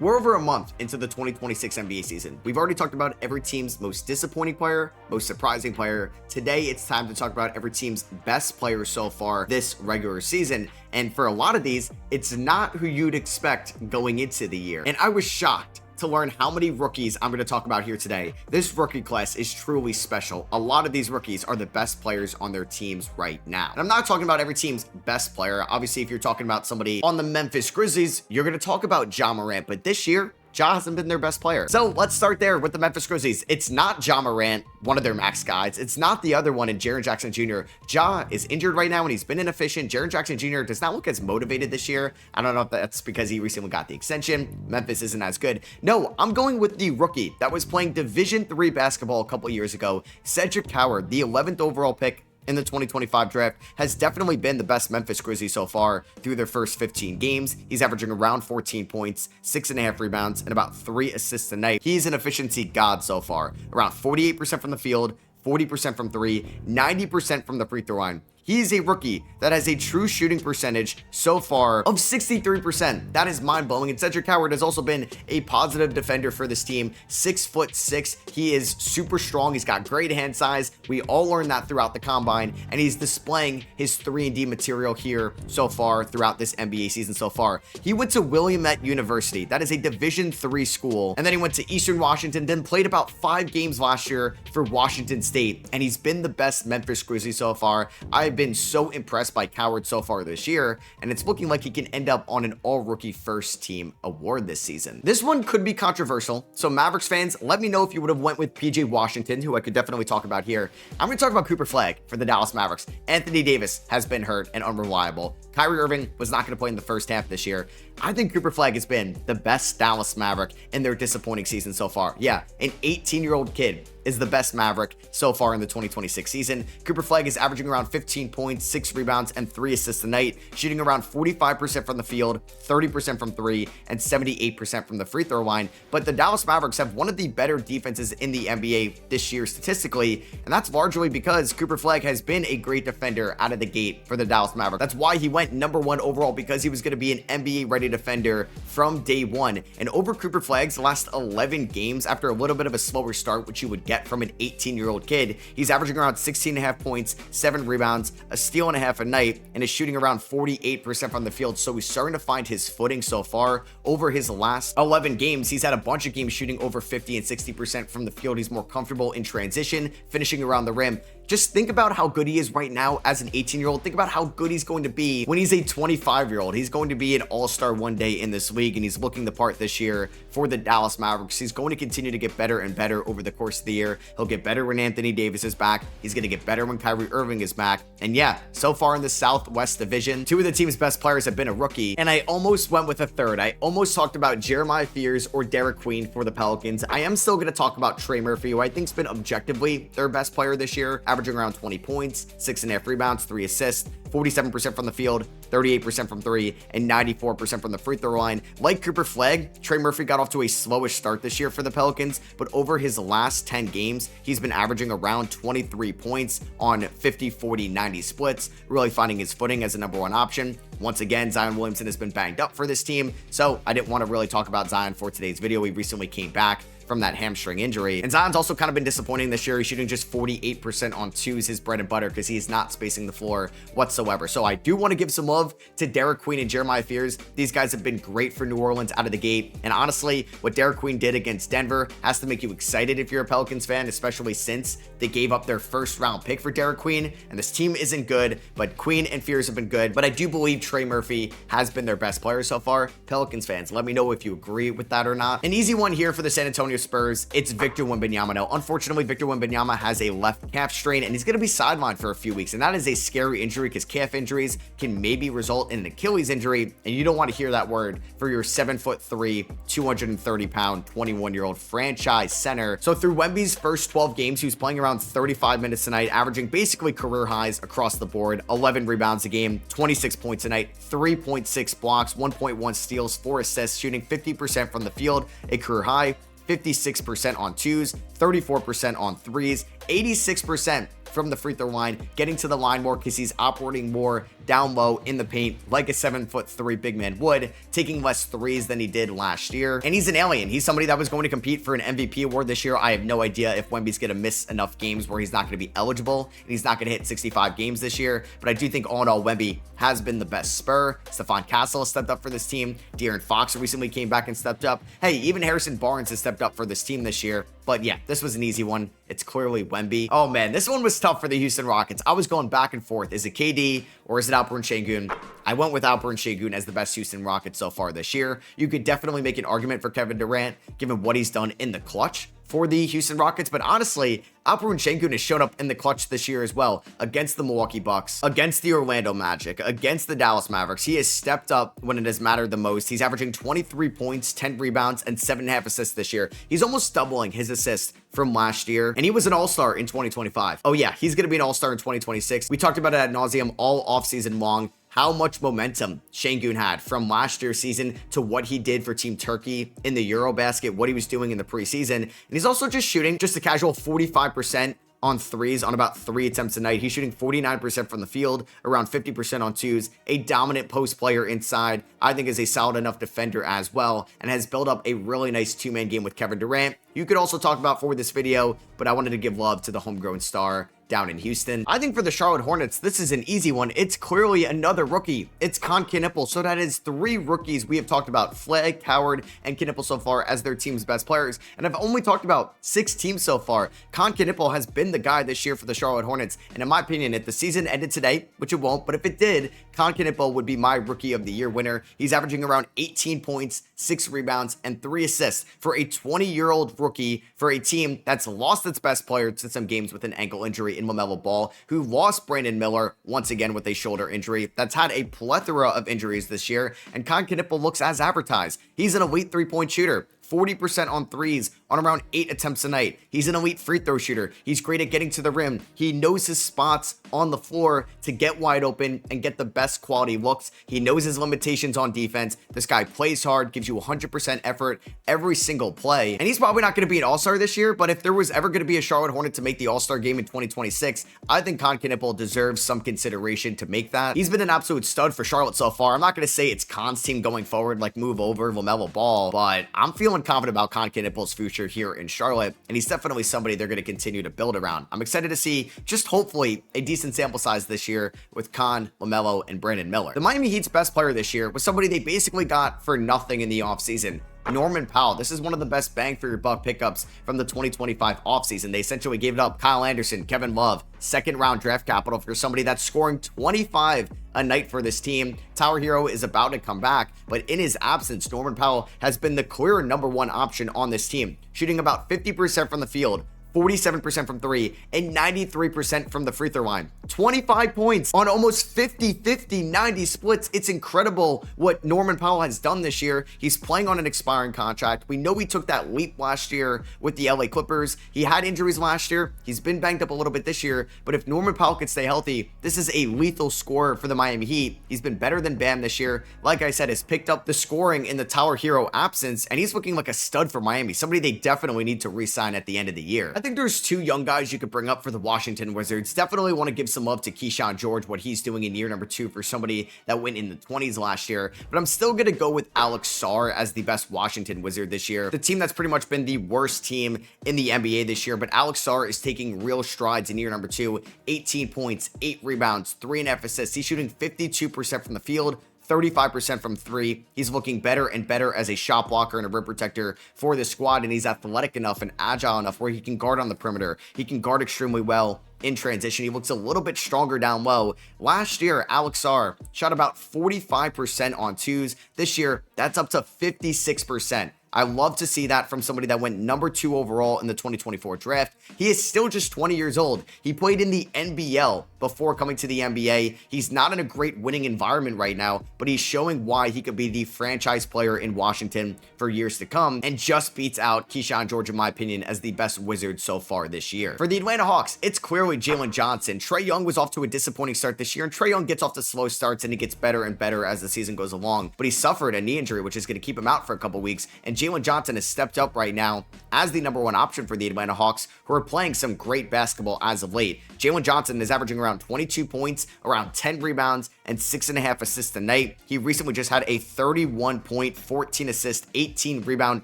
We're over a month into the 2026 NBA season. We've already talked about every team's most disappointing player, most surprising player. Today, it's time to talk about every team's best player so far this regular season. And for a lot of these, it's not who you'd expect going into the year. And I was shocked to learn how many rookies I'm going to talk about here today. This rookie class is truly special. A lot of these rookies are the best players on their teams right now. And I'm not talking about every team's best player. Obviously, if you're talking about somebody on the Memphis Grizzlies, you're going to talk about Ja Morant. But this year, Ja hasn't been their best player. So let's start there with the Memphis Grizzlies. It's not Ja Morant, one of their max guys. It's not the other one in Jaren Jackson Jr. Ja is injured right now and he's been inefficient. Jaren Jackson Jr. does not look as motivated this year. I don't know if that's because he recently got the extension. Memphis isn't as good. No, I'm going with the rookie that was playing Division III basketball a couple years ago. Cedric Coward, the 11th overall pick in the 2025 draft, has definitely been the best Memphis Grizzlies so far through their first 15 games. He's averaging around 14 points, 6.5 rebounds, and about 3 assists a night. He's an efficiency god so far. Around 48% from the field, 40% from 3, 90% from the free throw line. He's a rookie that has a true shooting percentage so far of 63%. That is mind-blowing. And Cedric Coward has also been a positive defender for this team. 6'6". He is super strong. He's got great hand size. We all learned that throughout the combine, and he's displaying his 3-and-D material here so far throughout this NBA season so far. He went to Willamette University. That is a Division III school. And then he went to Eastern Washington, then played about 5 games last year for Washington State. And he's been the best Memphis Grizzly so far. I've been so impressed by Coward so far this year, and it's looking like he can end up on an all-rookie first team award this season. This one could be controversial, so Mavericks fans, let me know if you would have went with PJ Washington, who I could definitely talk about here. I'm going to talk about Cooper Flagg for the Dallas Mavericks. Anthony Davis has been hurt and unreliable. Kyrie Irving was not going to play in the first half this year. I think Cooper Flagg has been the best Dallas Maverick in their disappointing season so far. Yeah, an 18-year-old kid is the best Maverick so far in the 2026 season. Cooper Flagg is averaging around 15 points, 6 rebounds, and 3 assists a night, shooting around 45% from the field, 30% from 3, and 78% from the free throw line. But the Dallas Mavericks have one of the better defenses in the NBA this year statistically, and that's largely because Cooper Flagg has been a great defender out of the gate for the Dallas Mavericks. That's why he went #1 overall, because he was going to be an NBA-ready defender from day one. And over Cooper Flagg's last 11 games, after a little bit of a slower start, which you would get from an 18-year-old kid, he's averaging around 16.5 points, 7 rebounds, a steal and a half a night, and is shooting around 48% from the field. So he's starting to find his footing so far. Over his last 11 games, he's had a bunch of games shooting over 50 and 60% from the field. He's more comfortable in transition, finishing around the rim. Just think about how good he is right now as an 18-year-old. Think about how good he's going to be when he's a 25-year-old. He's going to be an all-star one day in this league, and he's looking the part this year for the Dallas Mavericks. He's going to continue to get better and better over the course of the year. He'll get better when Anthony Davis is back. He's going to get better when Kyrie Irving is back. And yeah, so far in the Southwest Division, 2 of the team's best players have been a rookie, and I almost went with a third. I almost talked about Jeremiah Fears or Derek Queen for the Pelicans. I am still going to talk about Trey Murphy, who I think's been objectively their best player this year, averaging around 20 points, 6.5 rebounds, 3 assists, 47% from the field, 38% from 3, and 94% from the free throw line. Like Cooper Flagg, Trey Murphy got off to a slowish start this year for the Pelicans, but over his last 10 games, he's been averaging around 23 points on 50, 40, 90 splits, really finding his footing as a #1 option. Once again, Zion Williamson has been banged up for this team, so I didn't want to really talk about Zion for today's video. He recently came back from that hamstring injury. And Zion's also kind of been disappointing this year. He's shooting just 48% on 2s, his bread and butter, because he is not spacing the floor whatsoever. So I do want to give some love to Derek Queen and Jeremiah Fears. These guys have been great for New Orleans out of the gate. And honestly, what Derek Queen did against Denver has to make you excited if you're a Pelicans fan, especially since they gave up their first round pick for Derek Queen. And this team isn't good, but Queen and Fears have been good. But I do believe Trey Murphy has been their best player so far. Pelicans fans, let me know if you agree with that or not. An easy one here for the San Antonio Spurs, it's Victor Wembanyama. Now, unfortunately, Victor Wembanyama has a left calf strain, and he's going to be sidelined for a few weeks, and that is a scary injury because calf injuries can maybe result in an Achilles injury, and you don't want to hear that word for your 7'3", 230-pound, 21-year-old franchise center. So through Wemby's first 12 games, he was playing around 35 minutes a night, averaging basically career highs across the board: 11 rebounds a game, 26 points a night, 3.6 blocks, 1.1 steals, 4 assists, shooting 50% from the field, a career high, 56% on 2s, 34% on 3s, 86% from the free throw line, getting to the line more because he's operating more down low in the paint like a 7'3" big man would, taking less threes than he did last year. And he's an alien. He's somebody that was going to compete for an MVP award this year. I have no idea if Wemby's going to miss enough games where he's not going to be eligible and he's not going to hit 65 games this year. But I do think all in all, Wemby has been the best Spur. Stephon Castle has stepped up for this team. De'Aaron Fox recently came back and stepped up. Hey, even Harrison Barnes has stepped up for this team this year. But yeah, this was an easy one. It's clearly Wemby. Oh man, this one was tough for the Houston Rockets. I was going back and forth. Is it KD or is it Alperen Şengün? I went with Alperen Şengün as the best Houston Rocket so far this year. You could definitely make an argument for Kevin Durant, given what he's done in the clutch for the Houston Rockets, but honestly, Alperen Şengün has shown up in the clutch this year as well, against the Milwaukee Bucks, against the Orlando Magic, against the Dallas Mavericks. He has stepped up when it has mattered the most. He's averaging 23 points, 10 rebounds, and 7.5 assists this year. He's almost doubling his assists from last year, and he was an all-star in 2025. Oh yeah, he's going to be an all-star in 2026. We talked about it ad nauseum all offseason long, how much momentum Şengün had from last year's season to what he did for Team Turkey in the Eurobasket, what he was doing in the preseason. And he's also just shooting just a casual 45% on threes on about 3 attempts a night. He's shooting 49% from the field, around 50% on twos, a dominant post player inside. I think is a solid enough defender as well, and has built up a really nice two-man game with Kevin Durant. You could also talk about for this video, but I wanted to give love to the homegrown star down in Houston. I think for the Charlotte Hornets, this is an easy one. It's clearly another rookie. It's Con Knueppel. So that is 3 rookies we have talked about, Flagg, Howard, and Knueppel so far as their team's best players. And I've only talked about 6 teams so far. Con Knueppel has been the guy this year for the Charlotte Hornets. And in my opinion, if the season ended today, which it won't, but if it did, Con Knueppel would be my Rookie of the Year winner. He's averaging around 18 points, 6 rebounds, and 3 assists for a 20-year-old rookie for a team that's lost its best player to some games with an ankle injury in LaMelo Ball, who lost Brandon Miller once again with a shoulder injury, that's had a plethora of injuries this year, and Con Knueppel looks as advertised. He's an elite three-point shooter. 40% on threes on around 8 attempts a night. He's an elite free throw shooter. He's great at getting to the rim. He knows his spots on the floor to get wide open and get the best quality looks. He knows his limitations on defense. This guy plays hard, gives you 100% effort every single play. And he's probably not going to be an all-star this year, but if there was ever going to be a Charlotte Hornet to make the all-star game in 2026, I think Con Knueppel deserves some consideration to make that. He's been an absolute stud for Charlotte so far. I'm not going to say it's Con's team going forward, like move over LaMelo Ball, but I'm feeling confident about Con Knueppel's future here in Charlotte, and he's definitely somebody they're going to continue to build around. I'm excited to see just hopefully a decent sample size this year with Con, LaMelo, and Brandon Miller. The Miami Heat's best player this year was somebody they basically got for nothing in the offseason. Norman Powell. This is one of the best bang for your buck pickups from the 2025 offseason. They essentially gave it up Kyle Anderson, Kevin Love, second round draft capital for somebody that's scoring 25 a night for this team. Tower Hero is about to come back, but in his absence, Norman Powell has been the clear #1 option on this team, shooting about 50% from the field, 47% from 3, and 93% from the free throw line. 25 points on almost 50-50-90 splits. It's incredible what Norman Powell has done this year. He's playing on an expiring contract. We know he took that leap last year with the LA Clippers. He had injuries last year. He's been banged up a little bit this year, but if Norman Powell could stay healthy, this is a lethal scorer for the Miami Heat. He's been better than Bam this year. Like I said, has picked up the scoring in the Tower Hero absence, and he's looking like a stud for Miami, somebody they definitely need to re-sign at the end of the year. I think there's 2 young guys you could bring up for the Washington Wizards. Definitely want to give some love to Keyshawn George, what he's doing in year #2 for somebody that went in the 20s last year, but I'm still going to go with Alex Sarr as the best Washington Wizard this year. The team that's pretty much been the worst team in the NBA this year, but Alex Sarr is taking real strides in year #2, 18 points, 8 rebounds, 3.5 assists. He's shooting 52% from the field, 35% from 3. He's looking better and better as a shot blocker and a rim protector for the squad, and he's athletic enough and agile enough where he can guard on the perimeter. He can guard extremely well in transition. He looks a little bit stronger down low. Last year, Alex Sarr shot about 45% on twos. This year, that's up to 56%. I love to see that from somebody that went #2 overall in the 2024 draft. He is still just 20 years old. He played in the NBL before coming to the NBA. He's not in a great winning environment right now, but he's showing why he could be the franchise player in Washington for years to come, and just beats out Keyshawn George, in my opinion, as the best Wizard so far this year. For the Atlanta Hawks, it's clearly Jalen Johnson. Trae Young was off to a disappointing start this year, and Trae Young gets off to slow starts and he gets better and better as the season goes along, but he suffered a knee injury, which is going to keep him out for a couple weeks, and Jalen Johnson has stepped up right now as the #1 option for the Atlanta Hawks, who are playing some great basketball as of late. Jalen Johnson is averaging around around 22 points, around 10 rebounds, and 6.5 assists a night. He recently just had a 31 point, 14 assist, 18 rebound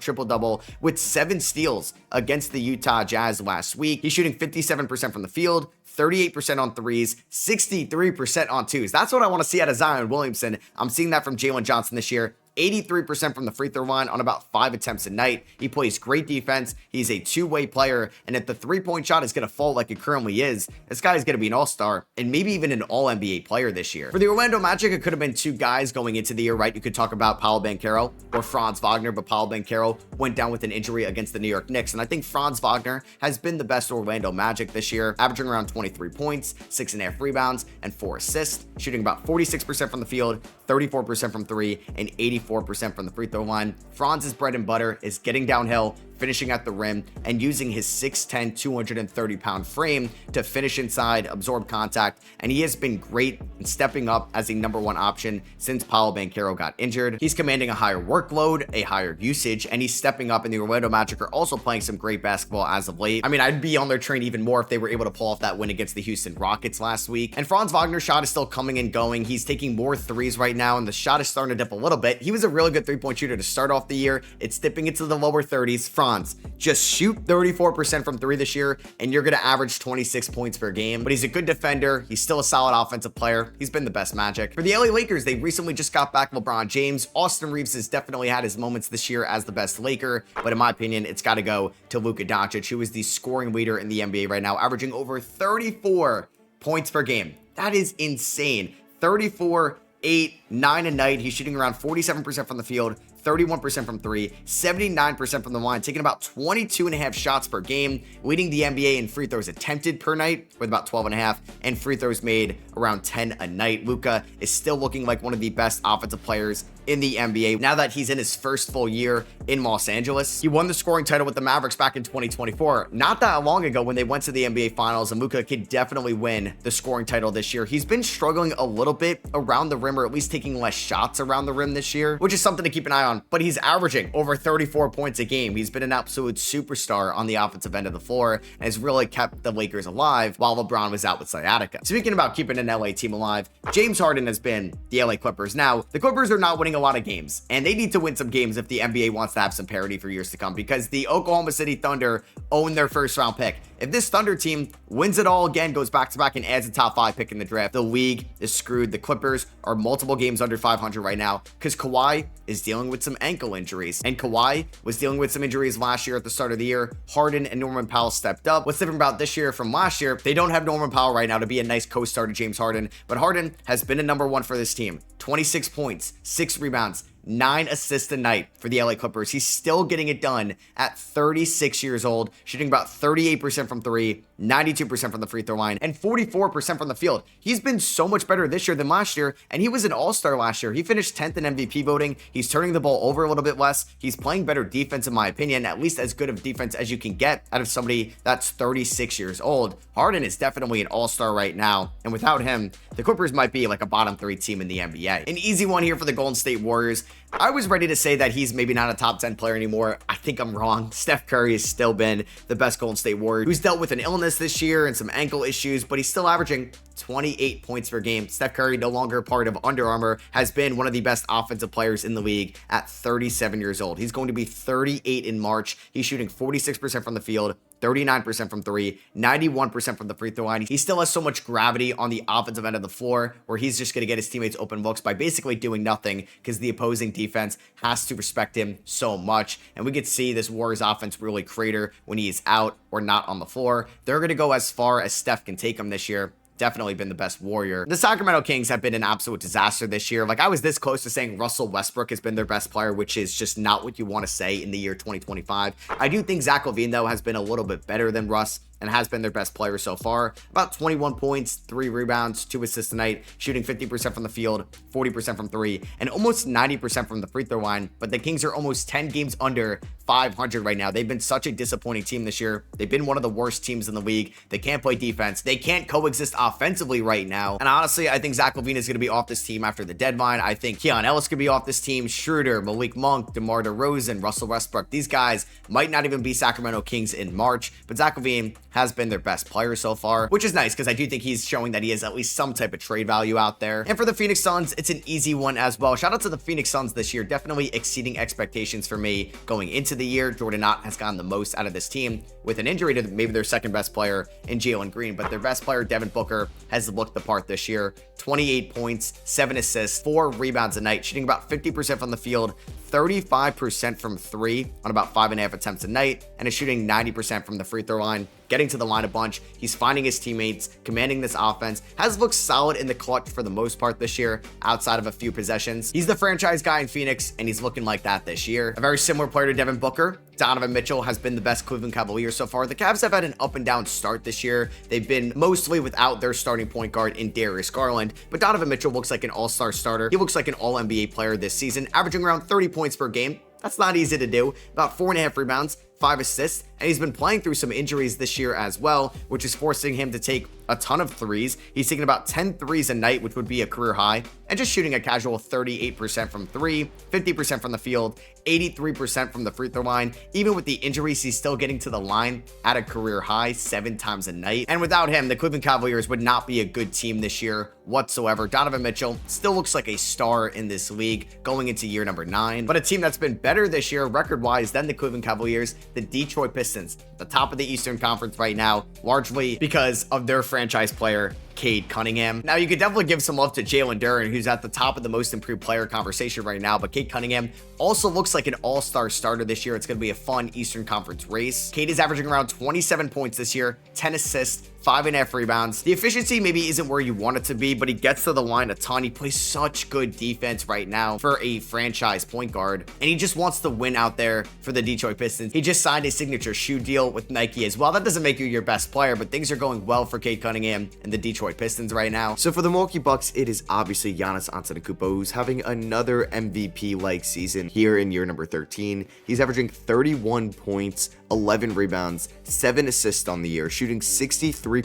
triple-double with 7 steals against the Utah Jazz last week. He's shooting 57% from the field, 38% on threes, 63% on twos. That's what I want to see out of Zion Williamson. I'm seeing that from Jalen Johnson this year. 83% from the free throw line on about 5 attempts a night. He plays great defense. He's a two-way player. And if the three-point shot is going to fall like it currently is, this guy is going to be an all-star and maybe even an all-NBA player this year. For the Orlando Magic, it could have been 2 guys going into the year, right? You could talk about Paolo Banchero or Franz Wagner, but Paolo Banchero went down with an injury against the New York Knicks. And I think Franz Wagner has been the best Orlando Magic this year, averaging around 23 points, 6.5 rebounds, and 4 assists, shooting about 46% from the field, 34% from 3, and 84% from the free throw line. Franz's bread and butter is getting downhill, finishing at the rim, and using his 6'10", 230-pound frame to finish inside, absorb contact, and he has been great in stepping up as a #1 option since Paolo Banchero got injured. He's commanding a higher workload, a higher usage, and he's stepping up, and the Orlando Magic are also playing some great basketball as of late. I mean, I'd be on their train even more if they were able to pull off that win against the Houston Rockets last week. And Franz Wagner's shot is still coming and going. He's taking more threes right now, and the shot is starting to dip a little bit. He was a really good three-point shooter to start off the year. It's dipping into the lower 30s. Franz, just shoot 34% from 3 this year, and you're going to average 26 points per game. But he's a good defender. He's still a solid offensive player. He's been the best Magic. For the LA Lakers, they recently just got back LeBron James. Austin Reeves has definitely had his moments this year as the best Laker, but in my opinion, it's got to go to Luka Doncic, who is the scoring leader in the NBA right now, averaging over 34 points per game. That is insane. 34, 8, 9 a night. He's shooting around 47% from the field, 31% from 3, 79% from the line, taking about 22.5 shots per game, leading the NBA in free throws attempted per night with about 12.5, and free throws made around 10 a night. Luka is still looking like one of the best offensive players in the NBA now that he's in his first full year in Los Angeles. He won the scoring title with the Mavericks back in 2024, not that long ago when they went to the NBA Finals, and Luka could definitely win the scoring title this year. He's been struggling a little bit around the rim, or at least taking less shots around the rim this year, which is something to keep an eye on, but he's averaging over 34 points a game. He's been an absolute superstar on the offensive end of the floor and has really kept the Lakers alive while LeBron was out with sciatica. Speaking about keeping an LA team alive, James Harden has been the LA Clippers. Now, the Clippers are not winning a lot of games, and they need to win some games if the NBA wants to have some parity for years to come, because the Oklahoma City Thunder own their first round pick. If this Thunder team wins it all again, goes back-to-back, and adds a top 5 pick in the draft, the league is screwed. The Clippers are multiple games under 500 right now because Kawhi is dealing with some ankle injuries, and Kawhi was dealing with some injuries last year at the start of the year. Harden and Norman Powell stepped up. What's different about this year from last year? They don't have Norman Powell right now to be a nice co-star to James Harden, but Harden has been a #1 for this team. 26 points, 6 rebounds, 9 assists a night for the LA Clippers. He's still getting it done at 36 years old, shooting about 38% from 3, 92% from the free throw line, and 44% from the field. He's been so much better this year than last year, and he was an all-star last year. He finished 10th in MVP voting. He's turning the ball over a little bit less. He's playing better defense, in my opinion, at least as good of defense as you can get out of somebody that's 36 years old. Harden is definitely an all-star right now, and without him, the Clippers might be like a bottom 3 team in the NBA. An easy one here for the Golden State Warriors. I was ready to say that he's maybe not a top 10 player anymore. I think I'm wrong. Steph Curry has still been the best Golden State Warrior, who's dealt with an illness this year and some ankle issues, but he's still averaging 28 points per game. Steph Curry, no longer part of Under Armour, has been one of the best offensive players in the league at 37 years old. He's going to be 38 in March. He's shooting 46% from the field, 39% from 3, 91% from the free throw line. He still has so much gravity on the offensive end of the floor where he's just going to get his teammates open looks by basically doing nothing because the opposing defense has to respect him so much. And we could see this Warriors offense really crater when he's out or not on the floor. They're going to go as far as Steph can take them this year. Definitely been the best Warrior. The Sacramento Kings have been an absolute disaster this year. Like, I was this close to saying Russell Westbrook has been their best player, which is just not what you want to say in the year 2025. I do think Zach LaVine, though, has been a little bit better than Russ and has been their best player so far. About 21 points, 3 rebounds, 2 assists a night, shooting 50% from the field, 40% from 3, and almost 90% from the free throw line. But the Kings are almost 10 games under 500 right now. They've been such a disappointing team this year. They've been one of the worst teams in the league. They can't play defense. They can't coexist offensively right now. And honestly, I think Zach LaVine is going to be off this team after the deadline. I think Keon Ellis could be off this team. Schroeder, Malik Monk, DeMar DeRozan, Russell Westbrook. These guys might not even be Sacramento Kings in March, but Zach LaVine has been their best player so far, which is nice because I do think he's showing that he has at least some type of trade value out there. And for the Phoenix Suns, it's an easy one as well. Shout out to the Phoenix Suns this year, definitely exceeding expectations for me going into the year. Jordan Knott has gotten the most out of this team with an injury to maybe their second best player in Jalen Green, but their best player, Devin Booker, has looked the part this year. 28 points, 7 assists, 4 rebounds a night, shooting about 50% from the field, 35% from 3 on about 5.5 attempts a night, and is shooting 90% from the free throw line, getting to the line a bunch. He's finding his teammates, commanding this offense, has looked solid in the clutch for the most part this year, outside of a few possessions. He's the franchise guy in Phoenix, and he's looking like that this year. A very similar player to Devin Booker, Donovan Mitchell has been the best Cleveland Cavalier so far. The Cavs have had an up and down start this year. They've been mostly without their starting point guard in Darius Garland, but Donovan Mitchell looks like an all-star starter. He looks like an all-NBA player this season, averaging around 30 points per game. That's not easy to do. About 4.5 rebounds, 5 assists, and he's been playing through some injuries this year as well, which is forcing him to take a ton of threes. He's taking about 10 threes a night, which would be a career high, and just shooting a casual 38% from 3, 50% from the field, 83% from the free throw line. Even with the injuries, he's still getting to the line at a career high 7 times a night. And without him, the Cleveland Cavaliers would not be a good team this year whatsoever. Donovan Mitchell still looks like a star in this league going into year number 9, but a team that's been better this year record-wise than the Cleveland Cavaliers, the Detroit Pistons, the top of the Eastern Conference right now, largely because of their franchise player, Cade Cunningham. Now, you could definitely give some love to Jalen Duren, who's at the top of the most improved player conversation right now, but Cade Cunningham also looks like an all-star starter this year. It's going to be a fun Eastern Conference race. Cade is averaging around 27 points this year, 10 assists, 5.5 rebounds. The efficiency maybe isn't where you want it to be, but he gets to the line a ton. He plays such good defense right now for a franchise point guard, and he just wants to win out there for the Detroit Pistons. He just signed a signature shoe deal with Nike as well. That doesn't make you your best player, but things are going well for Cade Cunningham and the Detroit Pistons right now. So for the Milwaukee Bucks, it is obviously Giannis Antetokounmpo, who's having another MVP-like season here in year number 13. He's averaging 31 points, 11 rebounds, 7 assists on the year, shooting 63%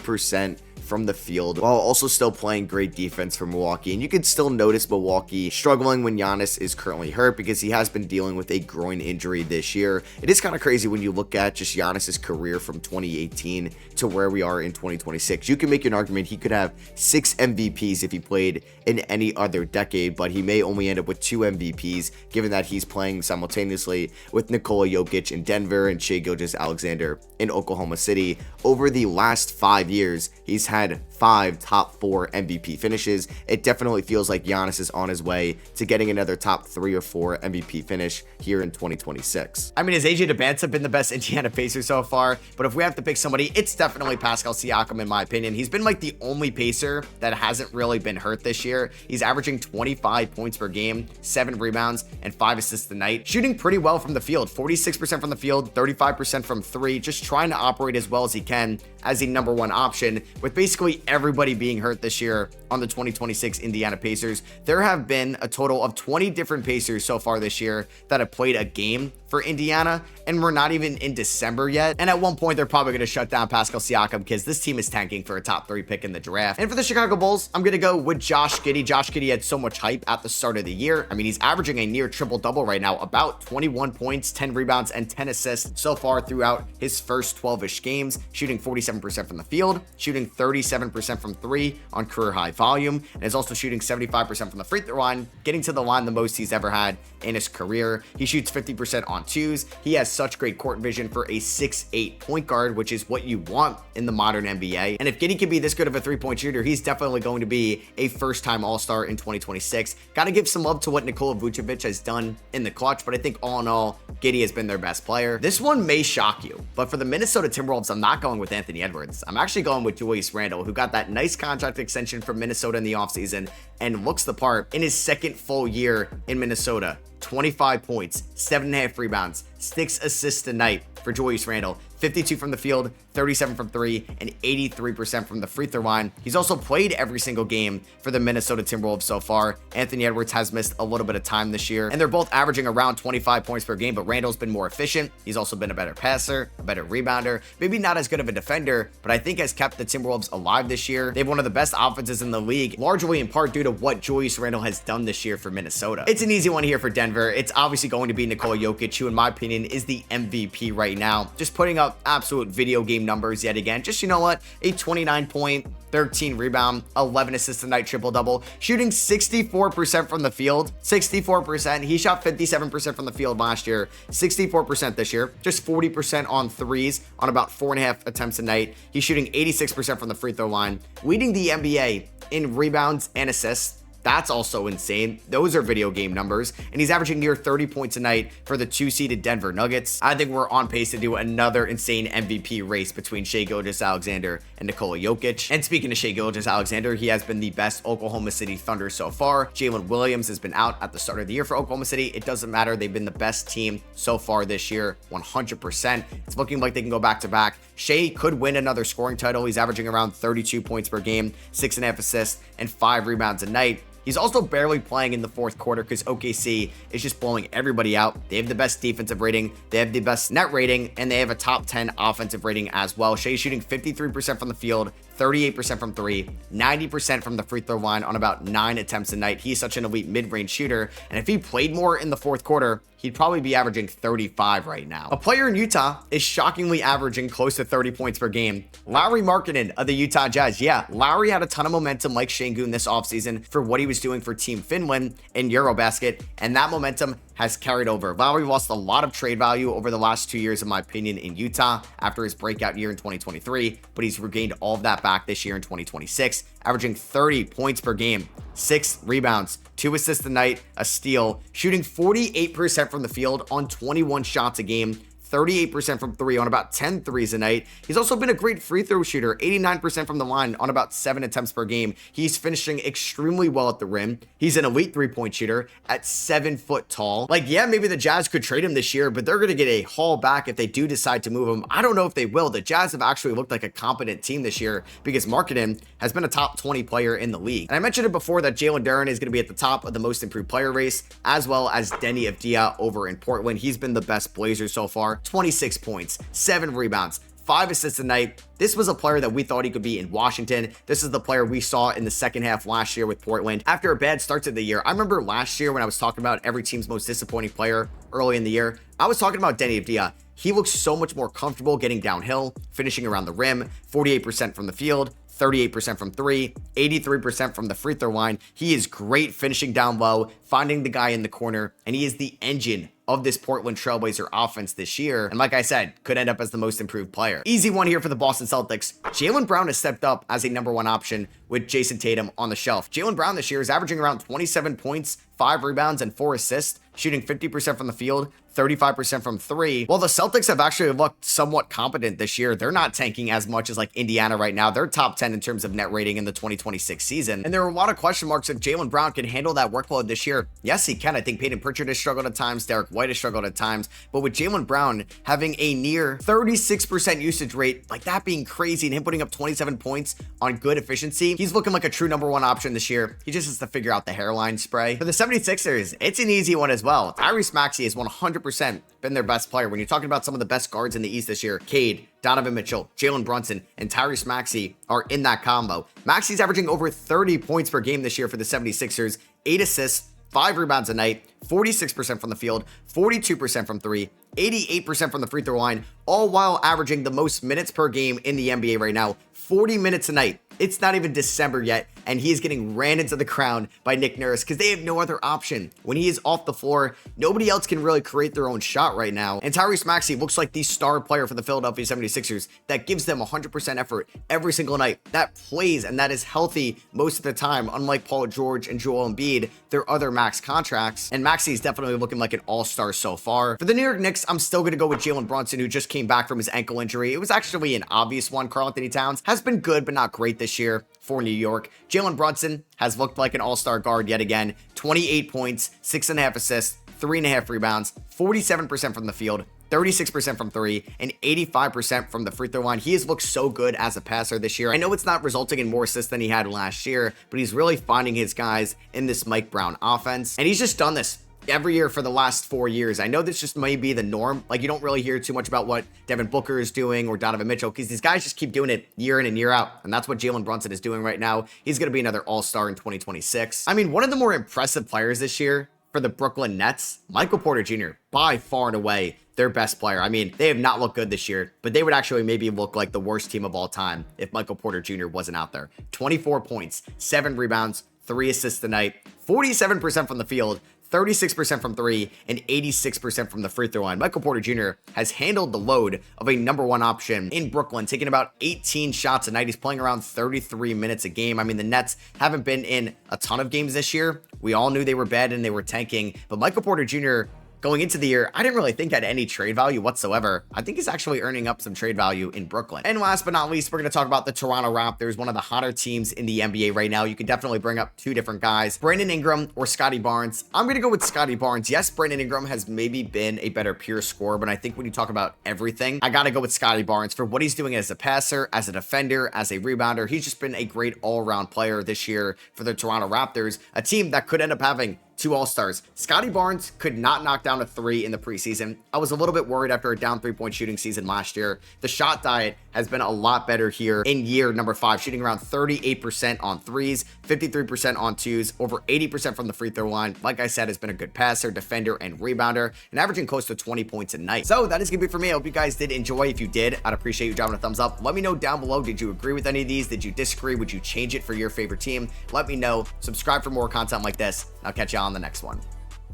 from the field, while also still playing great defense for Milwaukee. And you can still notice Milwaukee struggling when Giannis is currently hurt, because he has been dealing with a groin injury this year. It is kind of crazy when you look at just Giannis's career from 2018 to where we are in 2026. You can make an argument he could have 6 MVPs if he played in any other decade, but he may only end up with 2 MVPs, given that he's playing simultaneously with Nikola Jokic in Denver and Shai Gilgeous-Alexander in Oklahoma City. Over the last 5 years, he's had 5 top 4 MVP finishes. It definitely feels like Giannis is on his way to getting another top 3 or 4 MVP finish here in 2026. I mean, has AJ DeBanza been the best Indiana Pacer so far? But if we have to pick somebody, it's definitely Pascal Siakam in my opinion. He's been like the only Pacer that hasn't really been hurt this year. He's averaging 25 points per game, 7 rebounds, and 5 assists a night, shooting pretty well from the field, 46% from the field, 35% from 3, just trying to operate as well as he can as the number 1 option. With basically everybody being hurt this year on the 2026 Indiana Pacers, there have been a total of 20 different Pacers so far this year that have played a game for Indiana, and we're not even in December yet. And at one point, they're probably going to shut down Pascal Siakam because this team is tanking for a top 3 pick in the draft. And for the Chicago Bulls, I'm going to go with Josh Giddey. Josh Giddey had so much hype at the start of the year. I mean, he's averaging a near triple-double right now, about 21 points, 10 rebounds, and 10 assists so far throughout his first 12-ish games, shooting 47% from the field, shooting 37% from 3 on career-high volume, and is also shooting 75% from the free throw line, getting to the line the most he's ever had in his career. He shoots 50% on 2s. He has such great court vision for a 6'8" point guard, which is what you want in the modern NBA. And if Giddey can be this good of a 3-point shooter, he's definitely going to be a first-time All-Star in 2026. Got to give some love to what Nikola Vucevic has done in the clutch, but I think all in all, Giddey has been their best player. This one may shock you, but for the Minnesota Timberwolves, I'm not going with Anthony Edwards. I'm actually going with Julius Randle, who got that nice contract extension from Minnesota in the offseason and looks the part in his second full year in Minnesota. 25 points, 7.5 rebounds, 6 assists a night for Julius Randle. 52 from the field, 37 from 3, and 83% from the free throw line. He's also played every single game for the Minnesota Timberwolves so far. Anthony Edwards has missed a little bit of time this year, and they're both averaging around 25 points per game, but Randall's been more efficient. He's also been a better passer, a better rebounder, maybe not as good of a defender, but I think has kept the Timberwolves alive this year. They have one of the best offenses in the league, largely in part due to what Julius Randle has done this year for Minnesota. It's an easy one here for Denver. It's obviously going to be Nikola Jokic, who in my opinion opinion, is the MVP right now. Just putting up absolute video game numbers yet again. Just, you know what, a 29 point, 13 rebound, 11 assists a night, triple-double, shooting 64% from the field. 64%. He shot 57% from the field last year, 64% this year, just 40% on threes on about 4.5 attempts a night. He's shooting 86% from the free throw line, leading the NBA in rebounds and assists. That's also insane. Those are video game numbers. And he's averaging near 30 points a night for the 2-seeded Denver Nuggets. I think we're on pace to do another insane MVP race between Shai Gilgeous-Alexander and Nikola Jokic. And speaking of Shai Gilgeous-Alexander, he has been the best Oklahoma City Thunder so far. Jalen Williams has been out at the start of the year for Oklahoma City. It doesn't matter. They've been the best team so far this year, 100%. It's looking like they can go back-to-back. Shai could win another scoring title. He's averaging around 32 points per game, 6.5 assists, and 5 rebounds a night. He's also barely playing in the fourth quarter because OKC is just blowing everybody out. They have the best defensive rating, they have the best net rating, and they have a top 10 offensive rating as well. Shai's shooting 53% from the field, 38% from three, 90% from the free throw line on about 9 attempts a night. He's such an elite mid-range shooter, and if he played more in the fourth quarter, he'd probably be averaging 35 right now. A player in Utah is shockingly averaging close to 30 points per game. Lauri Markkanen of the Utah Jazz. Yeah, Lauri had a ton of momentum like Şengün this offseason for what he was doing for Team Finland in Eurobasket, and that momentum has carried over. Lauri lost a lot of trade value over the last 2 years, in my opinion, in Utah after his breakout year in 2023, but he's regained all of that back this year in 2026, averaging 30 points per game, 6 rebounds, 2 assists a night, a steal, shooting 48% from the field on 21 shots a game, 38% from three on about 10 threes a night. He's also been a great free throw shooter, 89% from the line on about 7 attempts per game. He's finishing extremely well at the rim. He's an elite three-point shooter at 7 foot tall. Like, yeah, maybe the Jazz could trade him this year, but they're going to get a haul back if they do decide to move him. I don't know if they will. The Jazz have actually looked like a competent team this year because Markkanen has been a top 20 player in the league. And I mentioned it before that Jalen Duren is going to be at the top of the most improved player race, as well as Denny Avdija over in Portland. He's been the best Blazer so far. 26 points, 7 rebounds, 5 assists a night. This was a player that we thought he could be in Washington. This is the player we saw in the second half last year with Portland. After a bad start to the year, I remember last year when I was talking about every team's most disappointing player early in the year, I was talking about Denny Avdija. He looks so much more comfortable getting downhill, finishing around the rim, 48% from the field, 38% from three, 83% from the free throw line. He is great finishing down low, finding the guy in the corner, and he is the engine of this Portland Trailblazer offense this year. And like I said, could end up as the most improved player. Easy one here for the Boston Celtics. Jaylen Brown has stepped up as a #1 option with Jason Tatum on the shelf. Jaylen Brown this year is averaging around 27 points, 5 rebounds, and 4 assists, shooting 50% from the field, 35% from three. While the Celtics have actually looked somewhat competent this year, they're not tanking as much as like Indiana right now. They're top 10 in terms of net rating in the 2026 season. And there are a lot of question marks if Jaylen Brown can handle that workload this year. Yes, he can. I think Peyton Pritchard has struggled at times. Derek White has struggled at times. But with Jaylen Brown having a near 36% usage rate, like that being crazy, and him putting up 27 points on good efficiency, he's looking like a true #1 option this year. He just has to figure out the hairline spray. For the 76ers, it's an easy one as well. Tyrese Maxey has 100% been their best player. When you're talking about some of the best guards in the East this year, Cade, Donovan Mitchell, Jalen Brunson, and Tyrese Maxey are in that combo. Maxey's averaging over 30 points per game this year for the 76ers, 8 assists, 5 rebounds a night, 46% from the field, 42% from three, 88% from the free throw line, all while averaging the most minutes per game in the NBA right now, 40 minutes a night. It's not even December yet, and he is getting ran into the ground by Nick Nurse because they have no other option. When he is off the floor, nobody else can really create their own shot right now. And Tyrese Maxey looks like the star player for the Philadelphia 76ers that gives them 100% effort every single night, that plays and that is healthy most of the time, unlike Paul George and Joel Embiid, their other max contracts. And Maxey is definitely looking like an all-star so far. For the New York Knicks, I'm still going to go with Jalen Brunson, who just came back from his ankle injury. It was actually an obvious one. Karl-Anthony Towns has been good, but not great this year for New York. Jalen Brunson has looked like an all-star guard yet again. 28 points, 6.5 assists, 3.5 rebounds, 47% from the field, 36% from three, and 85% from the free throw line. He has looked so good as a passer this year. I know it's not resulting in more assists than he had last year, but he's really finding his guys in this Mike Brown offense. And he's just done this every year for the last 4 years. I know this just may be the norm. Like, you don't really hear too much about what Devin Booker is doing or Donovan Mitchell because these guys just keep doing it year in and year out. And that's what Jalen Brunson is doing right now. He's going to be another all-star in 2026. I mean, one of the more impressive players this year for the Brooklyn Nets, Michael Porter Jr., by far and away their best player. I mean, they have not looked good this year, but they would actually maybe look like the worst team of all time if Michael Porter Jr. wasn't out there. 24 points, 7 rebounds, 3 assists tonight, 47% from the field, 36% from 3, and 86% from the free throw line. Michael Porter Jr. has handled the load of a number 1 option in Brooklyn, taking about 18 shots a night. He's playing around 33 minutes a game. I mean, the Nets haven't been in a ton of games this year. We all knew they were bad and they were tanking, but Michael Porter Jr., going into the year, I didn't really think had any trade value whatsoever. I think he's actually earning up some trade value in Brooklyn. And last but not least, we're going to talk about the Toronto Raptors, one of the hotter teams in the NBA right now. You can definitely bring up 2 different guys, Brandon Ingram or Scotty Barnes. I'm going to go with Scotty Barnes. Yes, Brandon Ingram has maybe been a better pure scorer, but I think when you talk about everything, I got to go with Scotty Barnes for what he's doing as a passer, as a defender, as a rebounder. He's just been a great all-around player this year for the Toronto Raptors, a team that could end up having 2 All-Stars. Scotty Barnes could not knock down a 3 in the preseason. I was a little bit worried after a down 3-point shooting season last year. The shot diet has been a lot better here in year number 5, shooting around 38% on 3s, 53% on 2s, over 80% from the free throw line. Like I said, has been a good passer, defender, and rebounder, and averaging close to 20 points a night. So that is going to be it for me. I hope you guys did enjoy. If you did, I'd appreciate you dropping a thumbs up. Let me know down below, did you agree with any of these? Did you disagree? Would you change it for your favorite team? Let me know. Subscribe for more content like this. I'll catch you on the next one.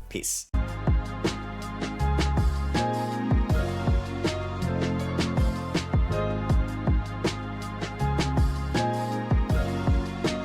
Peace.